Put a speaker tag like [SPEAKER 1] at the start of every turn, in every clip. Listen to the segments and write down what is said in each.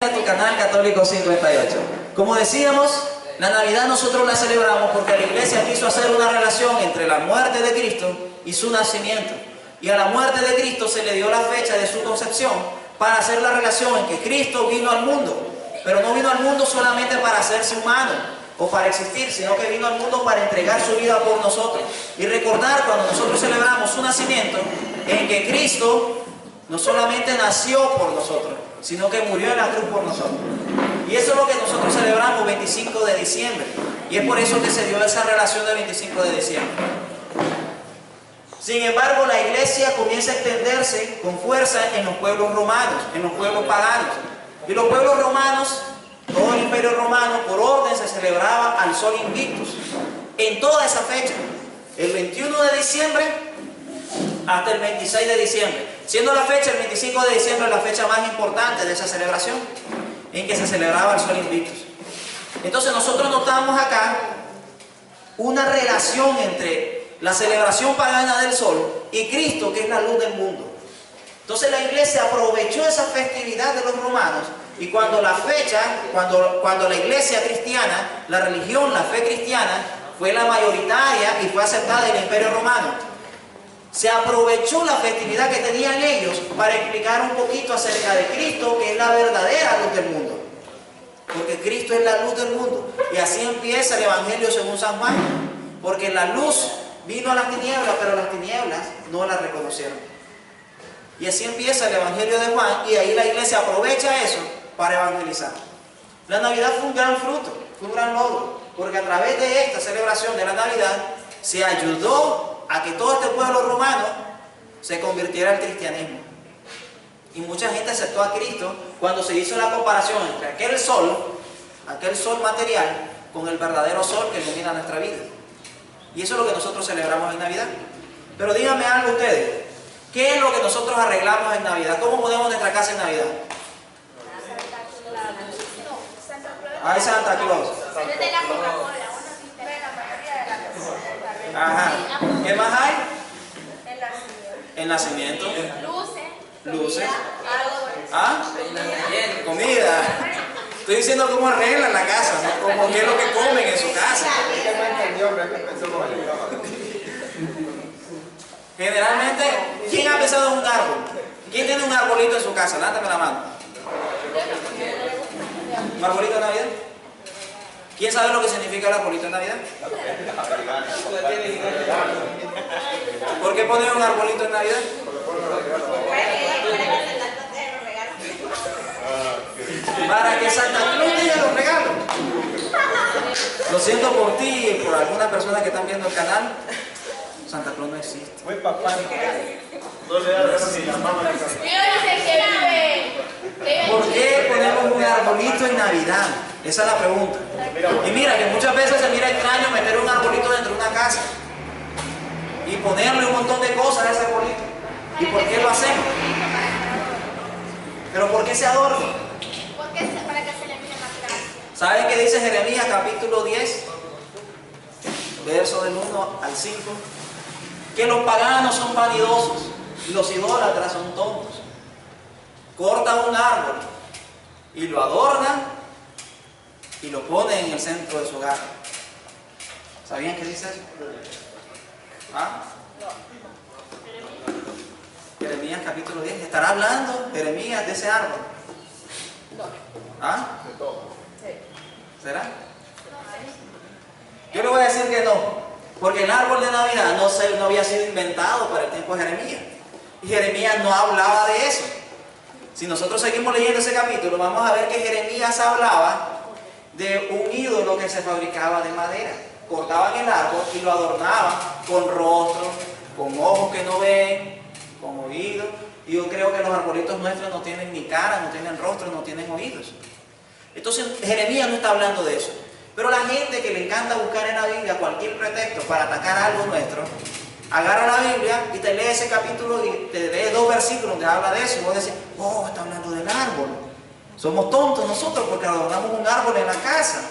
[SPEAKER 1] A tu canal Católico 58. Como decíamos, la Navidad nosotros la celebramos porque la Iglesia quiso hacer una relación entre la muerte de Cristo y su nacimiento. Y a la muerte de Cristo se le dio la fecha de su concepción para hacer la relación en que Cristo vino al mundo. Pero no vino al mundo solamente para hacerse humano o para existir, sino que vino al mundo para entregar su vida por nosotros. Y recordar cuando nosotros celebramos su nacimiento, en que Cristo no solamente nació por nosotros, sino que murió en la cruz por nosotros. Y eso es lo que nosotros celebramos 25 de diciembre. Y es por eso que se dio esa relación de 25 de diciembre. Sin embargo, la Iglesia comienza a extenderse con fuerza en los pueblos romanos, en los pueblos paganos. Y los pueblos romanos, todo el Imperio Romano, por orden se celebraba al Sol Invictus. En toda esa fecha, el 21 de diciembre hasta el 26 de diciembre. Siendo la fecha, el 25 de diciembre, la fecha más importante de esa celebración, en que se celebraba el Sol Invictus. Entonces nosotros notamos acá una relación entre la celebración pagana del Sol y Cristo, que es la luz del mundo. Entonces la Iglesia aprovechó esa festividad de los romanos, y cuando la fecha, cuando la Iglesia cristiana, la religión, la fe cristiana, fue la mayoritaria y fue aceptada en el Imperio Romano, se aprovechó la festividad que tenían ellos para explicar un poquito acerca de Cristo, que es la verdadera luz del mundo. Porque Cristo es la luz del mundo. Y así empieza el Evangelio según San Juan. Porque la luz vino a las tinieblas, pero las tinieblas no la reconocieron. Y así empieza el Evangelio de Juan, y ahí la Iglesia aprovecha eso para evangelizar. La Navidad fue un gran fruto, fue un gran logro, porque a través de esta celebración de la Navidad se ayudó a que todo este pueblo romano se convirtiera al cristianismo. Y mucha gente aceptó a Cristo cuando se hizo la comparación entre aquel sol material, con el verdadero sol que ilumina nuestra vida. Y eso es lo que nosotros celebramos en Navidad. Pero díganme algo ustedes, ¿qué es lo que nosotros arreglamos en Navidad? ¿Cómo ponemos nuestra casa en Navidad? Hay Santa Claus. Ajá. ¿Qué más hay? El nacimiento. Luces. ¿Ah? Comida. Estoy diciendo cómo arreglan la casa, ¿no? Como qué es lo que comen en su casa. Generalmente, ¿quién ha pensado en un árbol? ¿Quién tiene un arbolito en su casa? Levántame la mano. ¿Un arbolito de Navidad? ¿Quién sabe lo que significa el arbolito de Navidad? ¿Por qué ponen un arbolito en Navidad? Para que Santa Claus diga los regalos. Lo siento por ti y por algunas personas que están viendo el canal. Santa Claus no existe.
[SPEAKER 2] No le das así la mano.
[SPEAKER 1] ¿Por qué ponemos un arbolito en Navidad? Esa es la pregunta. Y mira que muchas veces se mira extraño meter un arbolito dentro de una casa y ponerle un montón de cosas a ese arbolito. ¿Y por qué lo hacemos? ¿Pero por qué se adorna?
[SPEAKER 3] Para que se le mire más gracia.
[SPEAKER 1] ¿Saben qué dice Jeremías capítulo 10? Verso del 1 al 5. Que los paganos son vanidosos y los idólatras son tontos. Cortan un árbol y lo adornan y lo ponen en el centro de su hogar. ¿Sabían qué dice eso? ¿Ah? Jeremías capítulo 10. ¿Estará hablando Jeremías de ese árbol? ¿Ah? ¿Será? Yo le voy a decir que no. Porque el árbol de Navidad no había sido inventado para el tiempo de Jeremías. Y Jeremías no hablaba de eso. Si nosotros seguimos leyendo ese capítulo, vamos a ver que Jeremías hablaba de un ídolo que se fabricaba de madera. Cortaban el árbol y lo adornaban con rostros, con ojos que no ven, con oídos. Y yo creo que los arbolitos nuestros no tienen ni cara, no tienen rostro, no tienen oídos. Entonces Jeremías no está hablando de eso. Pero la gente que le encanta buscar en la Biblia cualquier pretexto para atacar algo nuestro, agarra la Biblia y te lee ese capítulo y te lee 2 versículos donde habla de eso. Y vos decís, oh, está hablando del árbol. Somos tontos nosotros porque adornamos un árbol en la casa.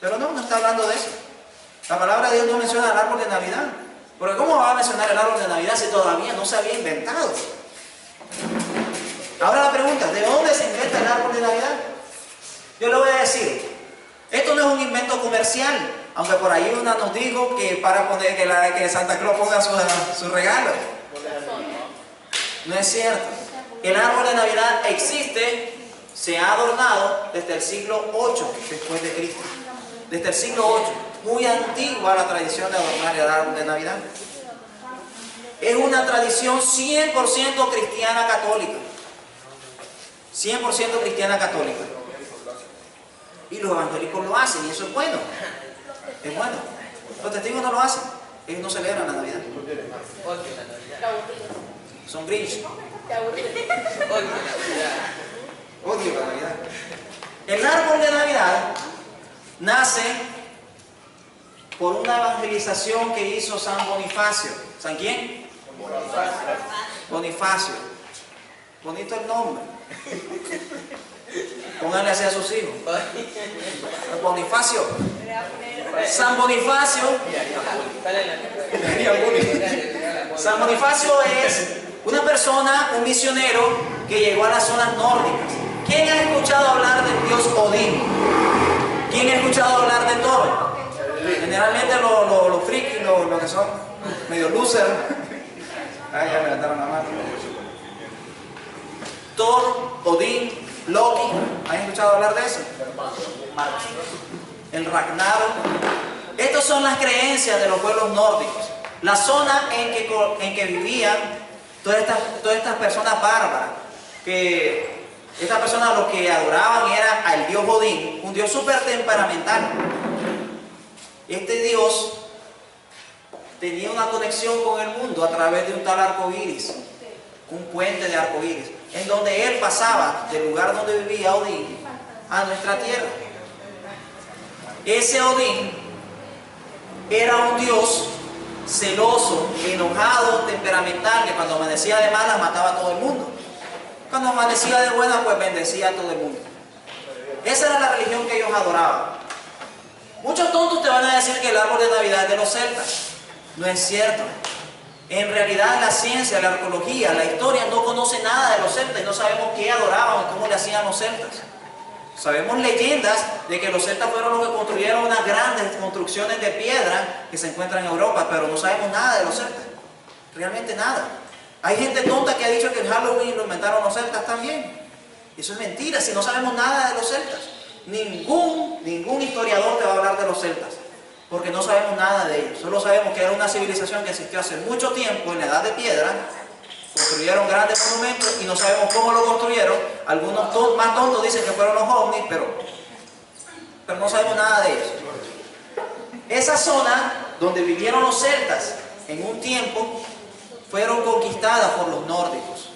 [SPEAKER 1] Pero no está hablando de eso. La palabra de Dios no menciona el árbol de Navidad. Porque ¿cómo va a mencionar el árbol de Navidad si todavía no se había inventado? Ahora la pregunta, ¿de dónde se inventa el árbol de Navidad? Yo le voy a decir, esto no es un invento comercial, aunque por ahí una nos dijo que para poner que Santa Claus ponga sus regalos. No es cierto. El árbol de Navidad existe, se ha adornado desde el siglo VIII después de Cristo. Desde el siglo VIII. Muy antigua la tradición de adornar el árbol de Navidad. Es una tradición 100% cristiana católica. 100% cristiana católica. Y los evangélicos lo hacen, y eso es bueno. Es bueno. Los testigos no lo hacen. Ellos no celebran la Navidad. Son grinch. Odio la Navidad. El árbol de Navidad nace por una evangelización que hizo San Bonifacio. ¿San quién? Bonifacio. Bonito el nombre. Pónganle así a sus hijos. Bonifacio. San Bonifacio. San Bonifacio es una persona, un misionero que llegó a las zonas nórdicas. ¿Quién ha escuchado hablar del dios Odín? ¿Quién ha escuchado hablar de Thor? Generalmente los frikis, los que son medio loser. Ay, ya me levantaron la mano. Thor, Odín, Loki. ¿Han escuchado hablar de eso? El Ragnarok. Estas son las creencias de los pueblos nórdicos. La zona en que vivían todas estas personas bárbaras. Que estas personas lo que adoraban era al dios Odín, un dios súper temperamental. Este dios tenía una conexión con el mundo a través de un tal arco iris, un puente de arco iris, en donde él pasaba del lugar donde vivía Odín a nuestra tierra. Ese Odín era un dios celoso, enojado, temperamental, que cuando amanecía de malas mataba a todo el mundo. Cuando amanecía de buenas, pues bendecía a todo el mundo. Esa era la religión que ellos adoraban. Muchos tontos te van a decir que el árbol de Navidad es de los celtas. No es cierto. En realidad la ciencia, la arqueología, la historia no conoce nada de los celtas y no sabemos qué adoraban o cómo le hacían los celtas. Sabemos leyendas de que los celtas fueron los que construyeron unas grandes construcciones de piedra que se encuentran en Europa, pero no sabemos nada de los celtas. Realmente nada. Hay gente tonta que ha dicho que el Halloween lo inventaron los celtas también. Eso es mentira, si no sabemos nada de los celtas. Ningún historiador te va a hablar de los celtas, porque no sabemos nada de ellos. Solo sabemos que era una civilización que existió hace mucho tiempo, en la edad de piedra. Construyeron grandes monumentos y no sabemos cómo lo construyeron. Algunos más tontos dicen que fueron los ovnis, pero no sabemos nada de ellos. Esa zona donde vivieron los celtas en un tiempo fueron conquistadas por los nórdicos.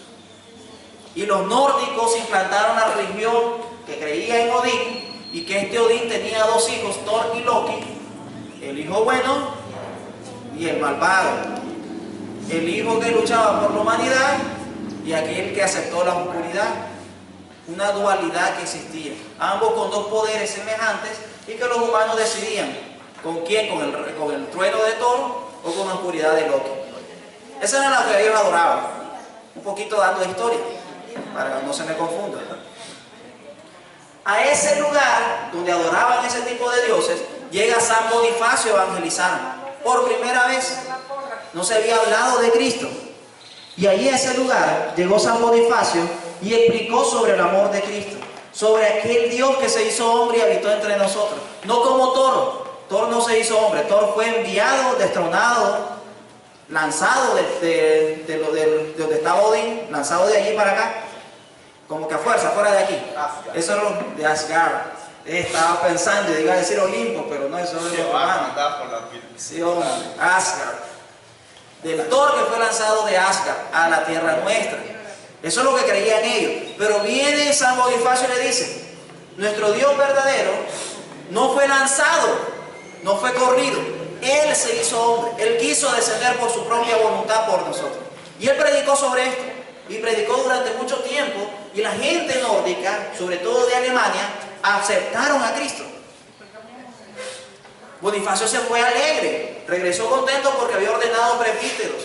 [SPEAKER 1] Y los nórdicos implantaron la religión que creía en Odín, y que este Odín tenía dos hijos, Thor y Loki, el hijo bueno y el malvado, el hijo que luchaba por la humanidad y aquel que aceptó la oscuridad. Una dualidad que existía, ambos con dos poderes semejantes, y que los humanos decidían con quién, con el trueno de Thor o con la oscuridad de Loki. Esa era la que ellos adoraban. Un poquito dando historia para que no se me confunda. A ese lugar donde adoraban ese tipo de dioses llega San Bonifacio a evangelizar por primera vez. No se había hablado de Cristo, y allí a ese lugar llegó San Bonifacio y explicó sobre el amor de Cristo, sobre aquel Dios que se hizo hombre y habitó entre nosotros. No como Thor no se hizo hombre. Thor fue enviado, destronado, lanzado de donde estaba Odín, lanzado de allí para acá, como que a fuerza, fuera de aquí. Eso era lo de Asgard. Estaba pensando, iba a decir Olimpo, pero no, eso es lo romano. Sí, hombre, Asgard. Del Thor que fue lanzado de Asgard a la tierra nuestra. Eso es lo que creían ellos. Pero viene San Bonifacio y le dice: nuestro Dios verdadero no fue lanzado, no fue corrido. Él se hizo hombre. Él quiso descender por su propia voluntad por nosotros. Y él predicó sobre esto. Y predicó durante mucho tiempo. Y la gente nórdica, sobre todo de Alemania, aceptaron a Cristo. Bonifacio se fue alegre. Regresó contento porque había ordenado presbíteros.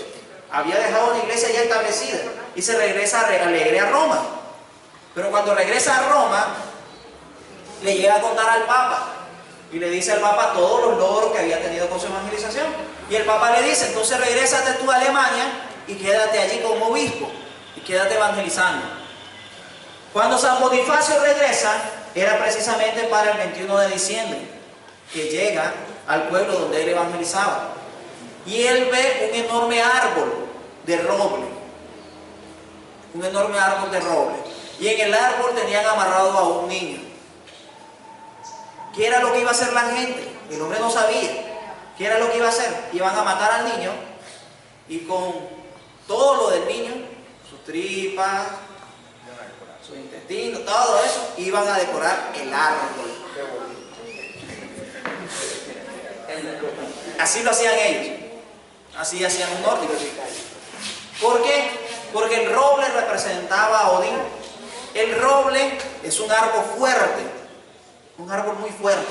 [SPEAKER 1] Había dejado una iglesia ya establecida. Y se regresa alegre a Roma. Pero cuando regresa a Roma, le llega a contar al Papa. Y le dice al Papa todos los logros que había tenido con su evangelización. Y el Papa le dice, entonces regrésate tú a Alemania y quédate allí como obispo. Y quédate evangelizando. Cuando San Bonifacio regresa, era precisamente para el 21 de diciembre, que llega al pueblo donde él evangelizaba. Y él ve un enorme árbol de roble. Un enorme árbol de roble. Y en el árbol tenían amarrado a un niño. ¿Qué era lo que iba a hacer la gente? El hombre no sabía. ¿Qué era lo que iba a hacer? Iban a matar al niño y con todo lo del niño, sus tripas, sus intestinos, todo eso, iban a decorar el árbol. Así lo hacían ellos. Así hacían los nórdicos. ¿Por qué? Porque el roble representaba a Odín. El roble es un árbol fuerte, un árbol muy fuerte.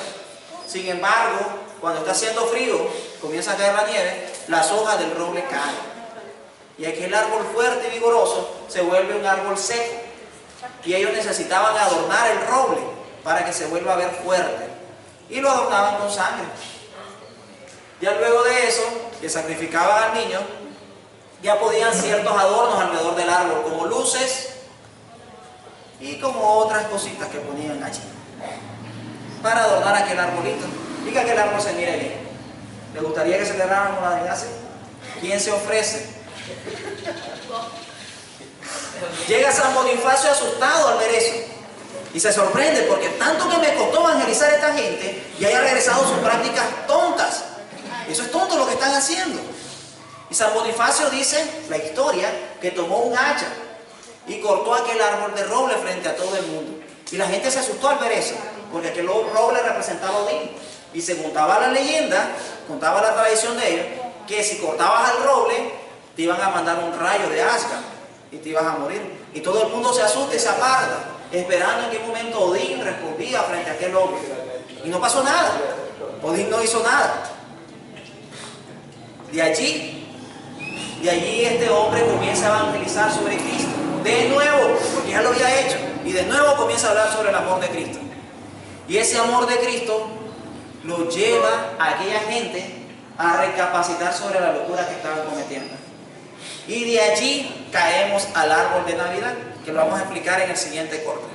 [SPEAKER 1] Sin embargo, cuando está haciendo frío, comienza a caer la nieve, las hojas del roble caen. Y aquel árbol fuerte y vigoroso se vuelve un árbol seco. Y ellos necesitaban adornar el roble para que se vuelva a ver fuerte. Y lo adornaban con sangre. Ya luego de eso, que sacrificaban al niño, ya podían ciertos adornos alrededor del árbol, como luces y como otras cositas que ponían allí para adornar aquel arbolito y que aquel árbol se mire bien. ¿Le gustaría que celebráramos la Navidad así? ¿Quién se ofrece? Llega San Bonifacio asustado al ver eso y se sorprende porque tanto que me costó evangelizar a esta gente y haya regresado a sus prácticas tontas. Eso es tonto lo que están haciendo. Y San Bonifacio dice, la historia, que tomó un hacha y cortó aquel árbol de roble frente a todo el mundo. Y la gente se asustó al ver eso, porque aquel roble representaba a Odín. Y se contaba la leyenda, contaba la tradición de ellos, que si cortabas al roble, te iban a mandar un rayo de Asgard y te ibas a morir. Y todo el mundo se asusta y se aparta, esperando en qué momento Odín respondía frente a aquel hombre. Y no pasó nada. Odín no hizo nada. De allí este hombre comienza a evangelizar sobre Cristo. De nuevo, porque ya lo había hecho. Y de nuevo comienza a hablar sobre el amor de Cristo. Y ese amor de Cristo lo lleva a aquella gente a recapacitar sobre la locura que estaban cometiendo. Y de allí caemos al árbol de Navidad, que lo vamos a explicar en el siguiente corte.